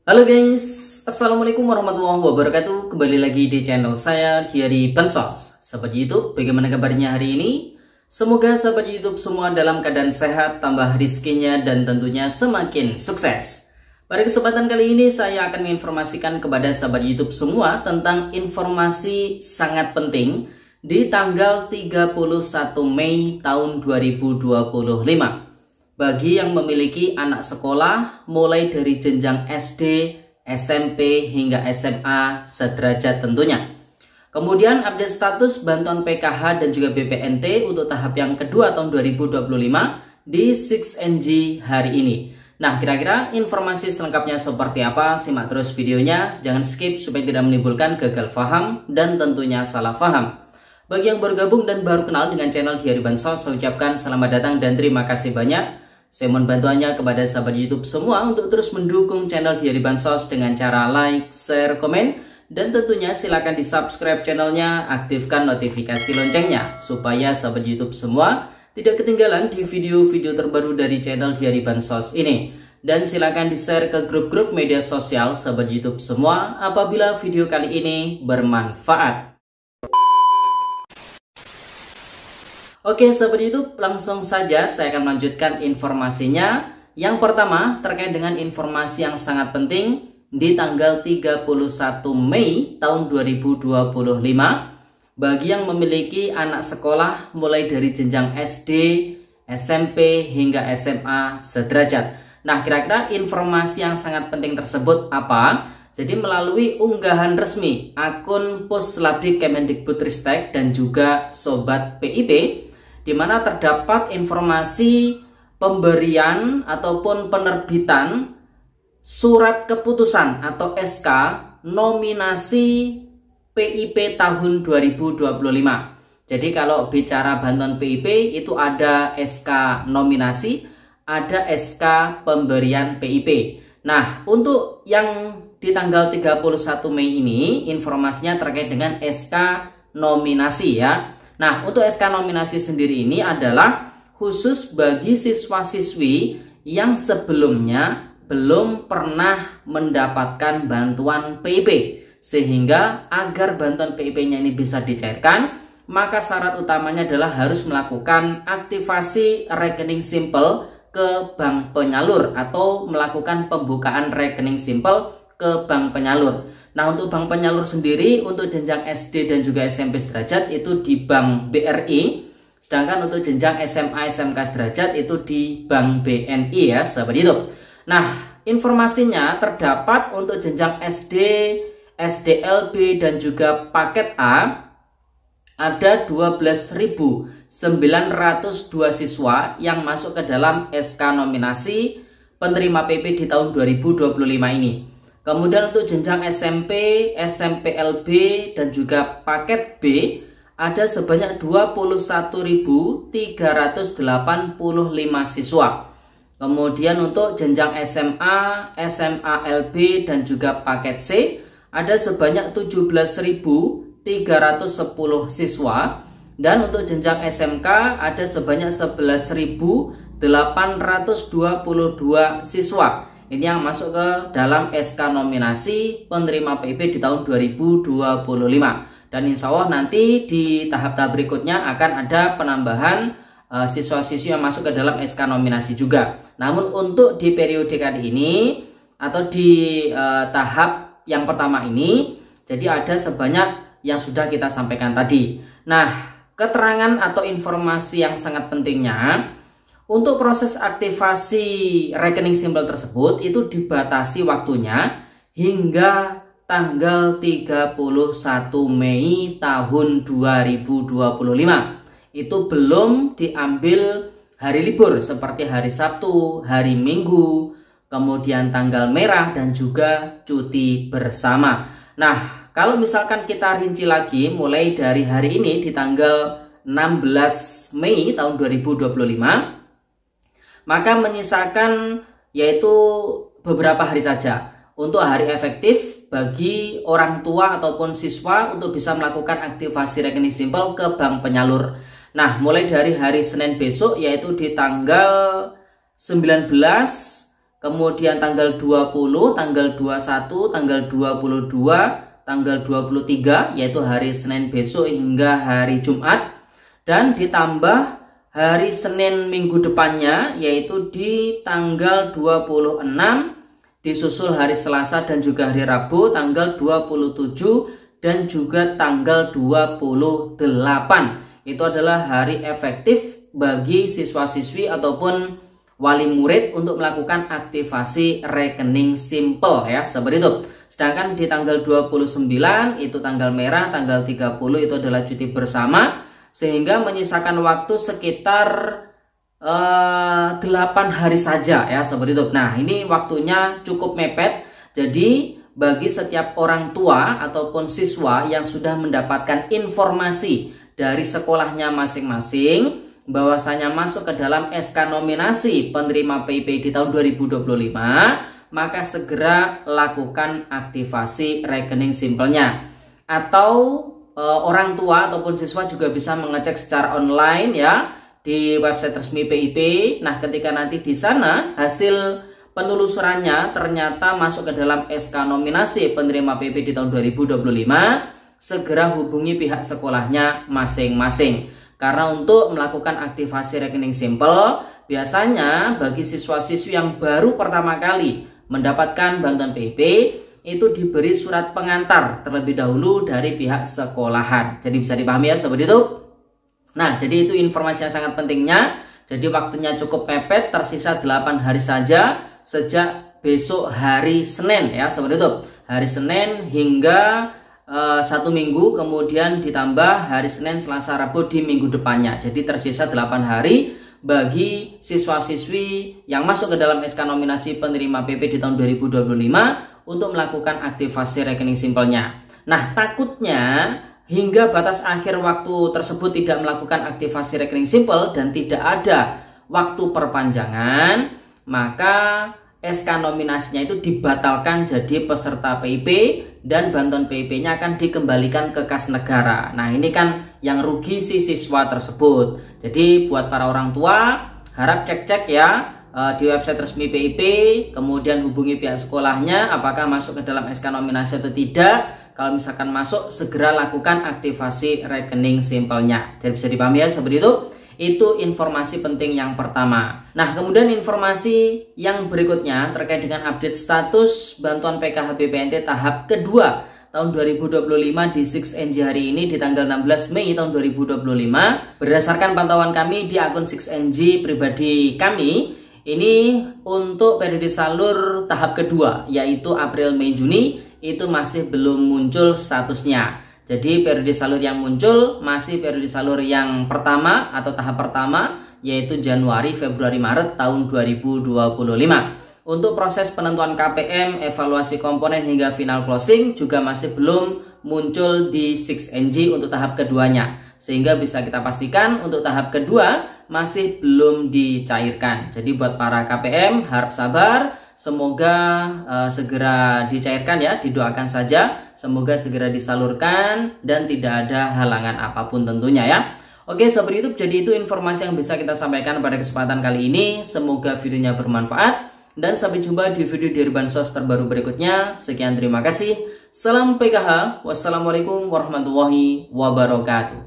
Halo guys, Assalamualaikum warahmatullahi wabarakatuh. Kembali lagi di channel saya Diary Bansos. Sahabat YouTube, bagaimana kabarnya hari ini? Semoga sahabat YouTube semua dalam keadaan sehat, tambah rizkinya, dan tentunya semakin sukses. Pada kesempatan kali ini saya akan menginformasikan kepada sahabat YouTube semua tentang informasi sangat penting di tanggal 31 Mei tahun 2025. Bagi yang memiliki anak sekolah mulai dari jenjang SD, SMP hingga SMA sederajat tentunya. Kemudian update status bantuan PKH dan juga BPNT untuk tahap yang kedua tahun 2025 di 6NG hari ini. Nah, kira-kira informasi selengkapnya seperti apa? Simak terus videonya, jangan skip supaya tidak menimbulkan gagal paham dan tentunya salah paham. Bagi yang bergabung dan baru kenal dengan channel Diary Bansos, saya ucapkan selamat datang dan terima kasih banyak. Saya mohon bantuannya kepada sahabat YouTube semua untuk terus mendukung channel Diary Bansos dengan cara like, share, komen, dan tentunya silakan di subscribe channelnya, aktifkan notifikasi loncengnya supaya sahabat YouTube semua tidak ketinggalan di video-video terbaru dari channel Diary Bansos ini. Dan silakan di share ke grup-grup media sosial sahabat YouTube semua apabila video kali ini bermanfaat. Oke sahabat YouTube, langsung saja saya akan melanjutkan informasinya. Yang pertama terkait dengan informasi yang sangat penting di tanggal 31 Mei tahun 2025 bagi yang memiliki anak sekolah mulai dari jenjang SD, SMP hingga SMA sederajat. Nah, kira-kira informasi yang sangat penting tersebut apa? Jadi melalui unggahan resmi akun Puslabdi Kemendikbudristek dan juga Sobat PIP, di mana terdapat informasi pemberian ataupun penerbitan surat keputusan atau SK nominasi PIP tahun 2025. Jadi kalau bicara bantuan PIP itu ada SK nominasi, ada SK pemberian PIP. Nah, untuk yang di tanggal 31 Mei ini informasinya terkait dengan SK nominasi ya. Nah, untuk SK nominasi sendiri ini adalah khusus bagi siswa-siswi yang sebelumnya belum pernah mendapatkan bantuan PIP. Sehingga agar bantuan PIP-nya ini bisa dicairkan, maka syarat utamanya adalah harus melakukan aktivasi rekening simpel ke bank penyalur atau melakukan pembukaan rekening simpel ke bank penyalur. Nah, untuk bank penyalur sendiri untuk jenjang SD dan juga SMP sederajat itu di Bank BRI, sedangkan untuk jenjang SMA SMK sederajat itu di Bank BNI ya sahabat YouTube. Nah, informasinya terdapat untuk jenjang SD, SDLB dan juga paket A ada 12.902 siswa yang masuk ke dalam SK nominasi penerima PP di tahun 2025 ini. Kemudian untuk jenjang SMP, SMPLB, dan juga paket B ada sebanyak 21.385 siswa. Kemudian untuk jenjang SMA, SMALB, dan juga paket C ada sebanyak 17.310 siswa. Dan untuk jenjang SMK ada sebanyak 11.822 siswa. Ini yang masuk ke dalam SK nominasi penerima PIP di tahun 2025. Dan insya Allah nanti di tahap-tahap berikutnya akan ada penambahan siswa-siswi yang masuk ke dalam SK nominasi juga. Namun untuk di periode kali ini atau di tahap yang pertama ini, jadi ada sebanyak yang sudah kita sampaikan tadi. Nah, keterangan atau informasi yang sangat pentingnya, untuk proses aktivasi rekening simpel tersebut itu dibatasi waktunya hingga tanggal 31 Mei tahun 2025. Itu belum diambil hari libur seperti hari Sabtu, hari Minggu, kemudian tanggal merah dan juga cuti bersama. Nah, kalau misalkan kita rinci lagi mulai dari hari ini di tanggal 16 Mei tahun 2025, maka menyisakan yaitu beberapa hari saja untuk hari efektif bagi orang tua ataupun siswa untuk bisa melakukan aktivasi rekening simpel ke bank penyalur. Nah, mulai dari hari Senin besok yaitu di tanggal 19, kemudian tanggal 20, tanggal 21, tanggal 22, tanggal 23 yaitu hari Senin besok hingga hari Jumat, dan ditambah hari Senin minggu depannya yaitu di tanggal 26, disusul hari Selasa dan juga hari Rabu tanggal 27 dan juga tanggal 28. Itu adalah hari efektif bagi siswa-siswi ataupun wali murid untuk melakukan aktivasi rekening simple ya, seperti itu. Sedangkan di tanggal 29 itu tanggal merah, tanggal 30 itu adalah cuti bersama, sehingga menyisakan waktu sekitar 8 hari saja ya, seperti itu. Nah, ini waktunya cukup mepet. Jadi bagi setiap orang tua ataupun siswa yang sudah mendapatkan informasi dari sekolahnya masing-masing bahwasanya masuk ke dalam SK nominasi penerima PIP di tahun 2025, maka segera lakukan aktivasi rekening simpelnya. Atau orang tua ataupun siswa juga bisa mengecek secara online ya di website resmi PIP. Nah, ketika nanti di sana hasil penelusurannya ternyata masuk ke dalam SK nominasi penerima PIP di tahun 2025, segera hubungi pihak sekolahnya masing-masing. Karena untuk melakukan aktivasi rekening simple, biasanya bagi siswa-siswi yang baru pertama kali mendapatkan bantuan PIP, itu diberi surat pengantar terlebih dahulu dari pihak sekolahan. Jadi bisa dipahami ya, seperti itu. Nah, jadi itu informasi yang sangat pentingnya. Jadi waktunya cukup mepet, tersisa 8 hari saja sejak besok hari Senin ya, seperti itu. Hari Senin hingga 1 minggu, kemudian ditambah hari Senin, Selasa, Rabu di minggu depannya. Jadi tersisa 8 hari bagi siswa-siswi yang masuk ke dalam SK nominasi penerima PP di tahun 2025 untuk melakukan aktivasi rekening simpelnya. Nah, takutnya hingga batas akhir waktu tersebut tidak melakukan aktivasi rekening simpel dan tidak ada waktu perpanjangan, maka SK nominasinya itu dibatalkan jadi peserta PIP dan bantuan PIP-nya akan dikembalikan ke kas negara. Nah, ini kan yang rugi si siswa tersebut. Jadi buat para orang tua, harap cek-cek ya di website resmi PIP, kemudian hubungi pihak sekolahnya apakah masuk ke dalam SK nominasi atau tidak. Kalau misalkan masuk, segera lakukan aktivasi rekening simpelnya. Jadi bisa dipahami ya, seperti itu. Itu informasi penting yang pertama. Nah, kemudian informasi yang berikutnya terkait dengan update status bantuan PKH BPNT tahap kedua tahun 2025 di 6NG hari ini di tanggal 16 Mei tahun 2025. Berdasarkan pantauan kami di akun 6NG pribadi kami, ini untuk periode salur tahap kedua yaitu April, Mei, Juni itu masih belum muncul statusnya. Jadi periode salur yang muncul masih periode salur yang pertama atau tahap pertama yaitu Januari, Februari, Maret tahun 2025. Untuk proses penentuan KPM, evaluasi komponen hingga final closing juga masih belum muncul di 6NG untuk tahap keduanya. Sehingga bisa kita pastikan untuk tahap kedua masih belum dicairkan. Jadi buat para KPM harap sabar, semoga segera dicairkan ya, didoakan saja, semoga segera disalurkan dan tidak ada halangan apapun tentunya ya. Oke, seperti itu. Jadi itu informasi yang bisa kita sampaikan pada kesempatan kali ini. Semoga videonya bermanfaat dan sampai jumpa di video dari Bansos terbaru berikutnya. Sekian, terima kasih. Salam PKH. Wassalamualaikum warahmatullahi wabarakatuh.